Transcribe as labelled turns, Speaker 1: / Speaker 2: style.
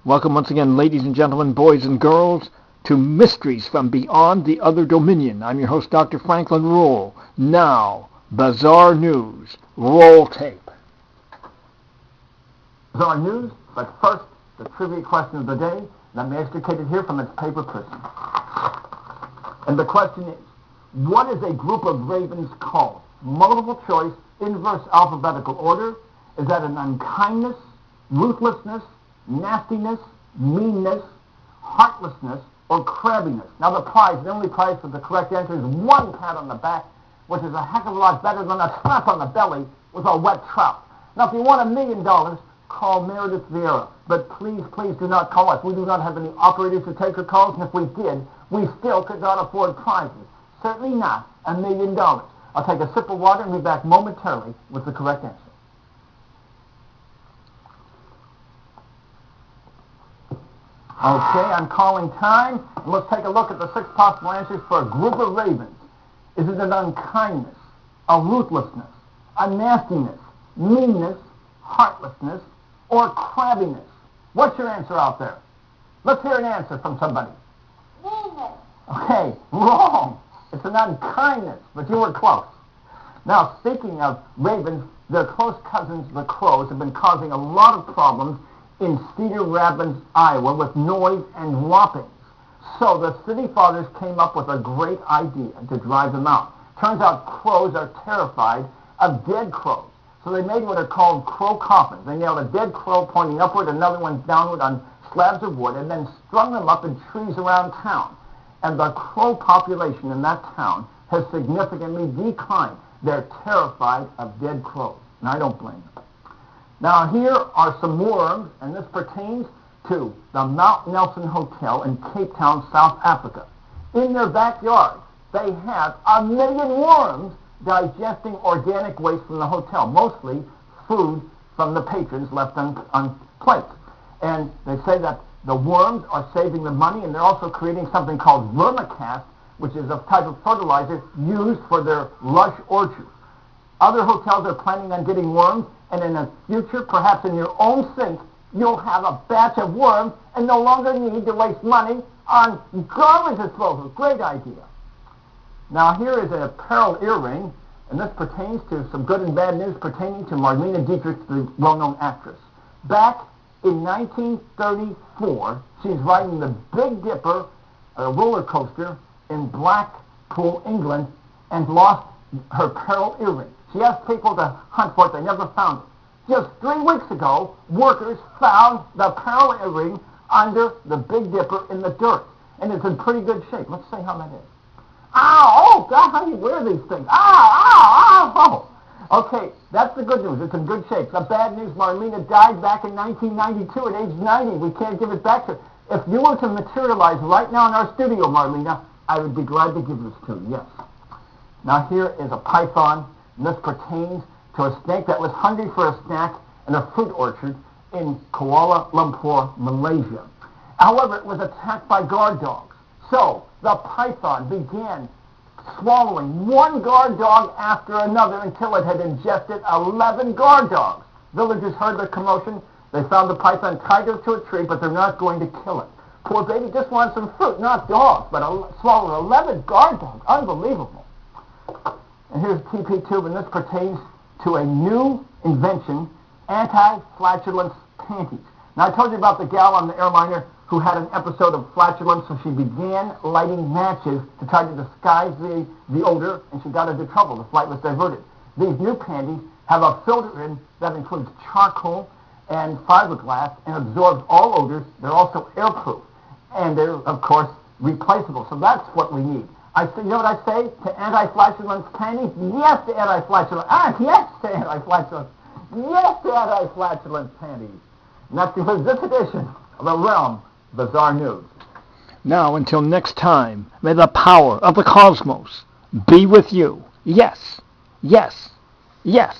Speaker 1: Welcome once again, ladies and gentlemen, boys and girls, to Mysteries from Beyond the Other Dominion. I'm your host, Dr. Franklin Ruehl. Now, bizarre news. Roll tape.
Speaker 2: Bizarre news, but first, the trivia question of the day. Let me extricate it here from its paper prison. And the question is, what is a group of ravens called? Multiple choice, inverse alphabetical order. Is that an unkindness, ruthlessness, nastiness, meanness, heartlessness, or crabbiness? Now the only prize for the correct answer is one pat on the back, which is a heck of a lot better than a slap on the belly with a wet trout. Now if you want $1 million, call Meredith Vieira. But please do not call us. We do not have any operators to take your calls, and if we did, we still could not afford prizes. Certainly not $1 million. I'll take a sip of water and be back momentarily with the correct answer. Okay, I'm calling time, and let's take a look at the 6 possible answers for a group of ravens. Is it an unkindness, a ruthlessness, a nastiness, meanness, heartlessness, or crabbiness? What's your answer out there? Let's hear an answer from somebody.
Speaker 3: Meanness.
Speaker 2: Okay, wrong. It's an unkindness, but you were close. Now, speaking of ravens, their close cousins, the crows, have been causing a lot of problems in Cedar Rapids, Iowa, with noise and whoppings. So the city fathers came up with a great idea to drive them out. Turns out crows are terrified of dead crows. So they made what are called crow coffins. They nailed a dead crow pointing upward, another one downward on slabs of wood, and then strung them up in trees around town. And the crow population in that town has significantly declined. They're terrified of dead crows. And I don't blame them. Now here are some worms, and this pertains to the Mount Nelson Hotel in Cape Town, South Africa. In their backyard, they have 1 million worms digesting organic waste from the hotel, mostly food from the patrons left on plates. And they say that the worms are saving the money, and they're also creating something called vermicast, which is a type of fertilizer used for their lush orchards. Other hotels are planning on getting worms, and in the future, perhaps in your own sink, you'll have a batch of worms and no longer need to waste money on garbage disposal. Great idea. Now here is a pearl earring, and this pertains to some good and bad news pertaining to Marlene Dietrich, the well-known actress. Back in 1934, she's riding the Big Dipper, a roller coaster, in Blackpool, England, and lost her pearl earring. She asked people to hunt for it. They never found it. Just 3 weeks ago, workers found the pearl earring under the Big Dipper in the dirt. And it's in pretty good shape. Let's see how that is. Ow! Oh, God, how do you wear these things? Ow! Okay, that's the good news. It's in good shape. The bad news, Marlena died back in 1992 at age 90. We can't give it back to her. If you were to materialize right now in our studio, Marlena, I would be glad to give this to you, yes. Now here is a python. And this pertains to a snake that was hungry for a snack in a fruit orchard in Kuala Lumpur, Malaysia. However, it was attacked by guard dogs. So the python began swallowing one guard dog after another until it had ingested 11 guard dogs. Villagers heard the commotion. They found the python tied to a tree, but they're not going to kill it. Poor baby just wants some fruit, not dogs, but swallowed 11 guard dogs. Unbelievable. And here's a TP tube, and this pertains to a new invention, Anti-Flatulence Panties. Now, I told you about the gal on the airliner who had an episode of flatulence, so she began lighting matches to try to disguise the odor, and she got into trouble. The flight was diverted. These new panties have a filter in that includes charcoal and fiberglass and absorbs all odors. They're also airproof, and they're, of course, replaceable. So that's what we need. You know what I say to anti-flatulence panties? Yes to anti-flatulence. Yes to anti-flatulence. Yes to anti-flatulence panties. And that concludes this edition of The Realm of Bizarre News.
Speaker 1: Now, until next time, may the power of the cosmos be with you. Yes, yes, yes.